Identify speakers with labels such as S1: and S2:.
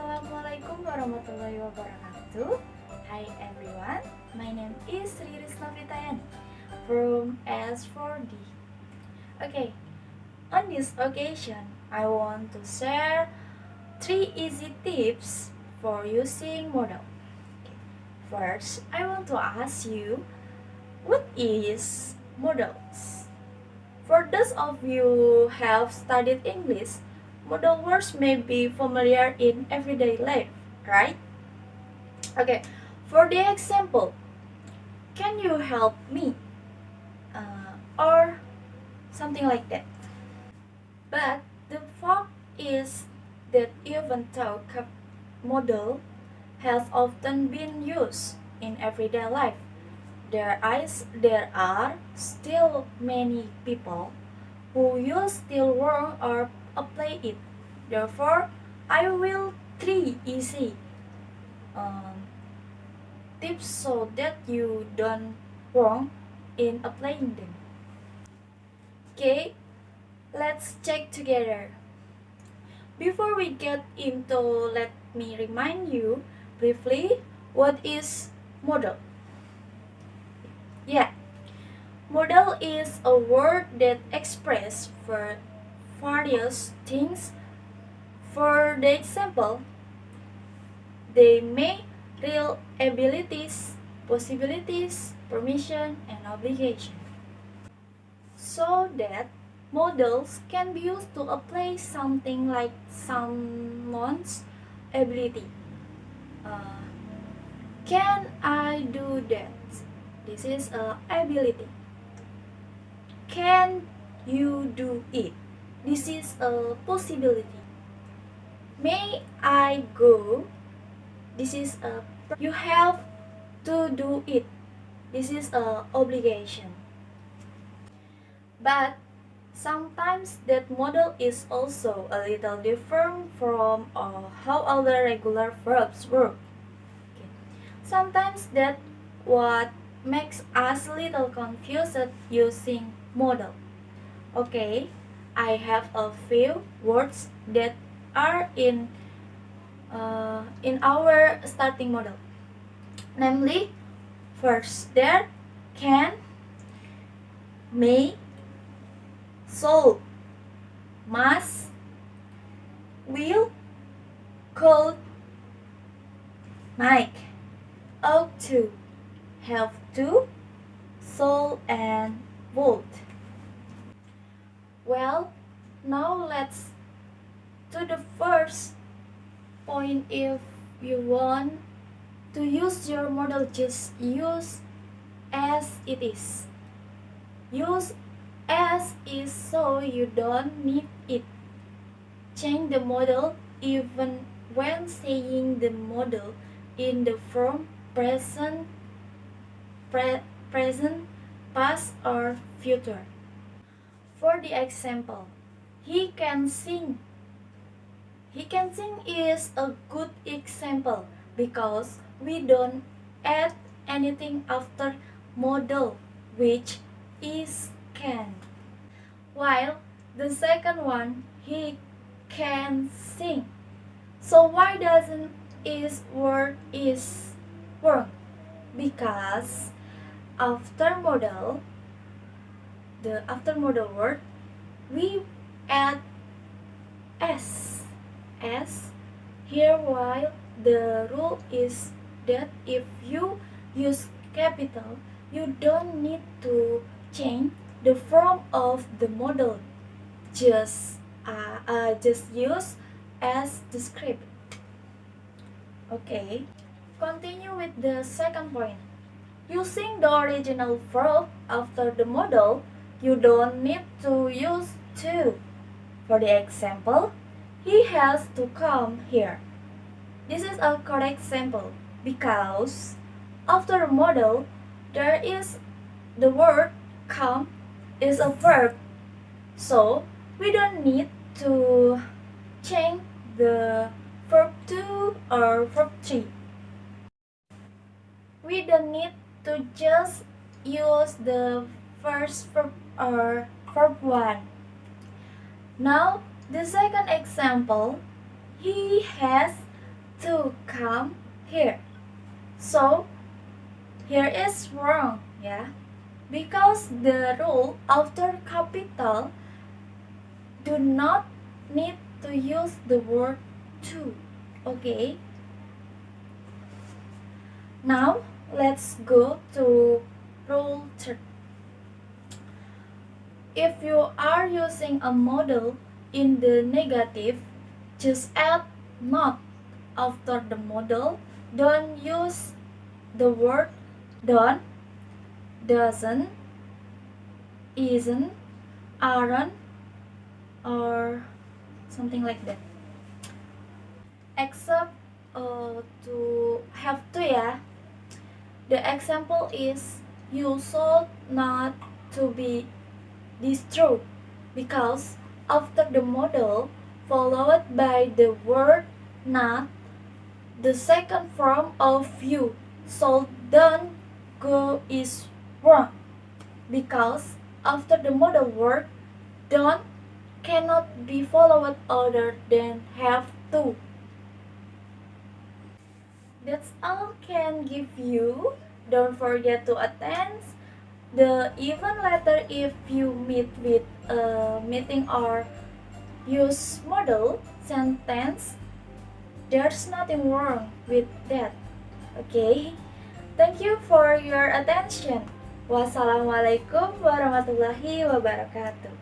S1: Assalamualaikum warahmatullahi wabarakatuh. Hi everyone, my name is Riris Novitayani from S4D. Okay, on this occasion, I want to share 3 easy tips for using modal. Okay. First, I want to ask you, what is modals? For those of you who have studied English, modal words may be familiar in everyday life, right? Okay, for the example, can you help me? Or something like that. But the fact is that even though modal has often been used in everyday life, there are still many people who use still wrong or apply it. Therefore, I will 3 easy tips so that you don't wrong in applying them. Okay, let's check together. Before we get into, let me remind you briefly what is modal. Yeah, modal is a word that expresses for various things. For the example, they may real abilities, possibilities, permission, and obligation. So that modals can be used to apply something like someone's ability. Can I do that? This is a ability. Can you do it? This is a possibility. May I go? This is a you have to do it. This is a obligation. But sometimes that modal is also a little different from how other regular verbs work. Okay. Sometimes that what makes us a little confused using modal. Okay, I have a few words that are in our starting modal. Namely, first there, can, may, soul, must, will, could, might, ought to, have to, soul, and would. Well, now let's to the first point. If you want to use your modal, just use as it is. Use as is so you don't need it. Change the modal even when saying the modal in the form present, past, or future. For the example, he can sing. He can sing is a good example because we don't add anything after modal, which is can. While the second one, he can sing. So why doesn't is word is work? Because after modal, the after modal word, we add s here, while the rule is that if you use capital, you don't need to change the form of the modal. Just use as the script. Okay, continue with the second point. Using the original verb after the modal, you don't need to use to. For the example, he has to come here. This is a correct example because after modal, there is the word come is a verb. So we don't need to change the verb 2 or verb 3. We don't need to just use the first verb or verb 1. Now, the second example, he has to come here. So here is wrong, yeah, because the rule after capital do not need to use the word to. Okay. Now let's go to rule 3. If you are using a modal in the negative, just add not after the modal. Don't use the word don't, doesn't, isn't, aren't, or something like that. Except to have to, yeah. The example is you should not to be destroyed because after the modal followed by the word not, the second form of you so don't go is wrong because after the modal word don't cannot be followed other than have to. That's all can give you. Don't forget to attend the even letter if you meet with a meeting or use model sentence. There's nothing wrong with that. Okay? Thank you for your attention. Wassalamualaikum warahmatullahi wabarakatuh.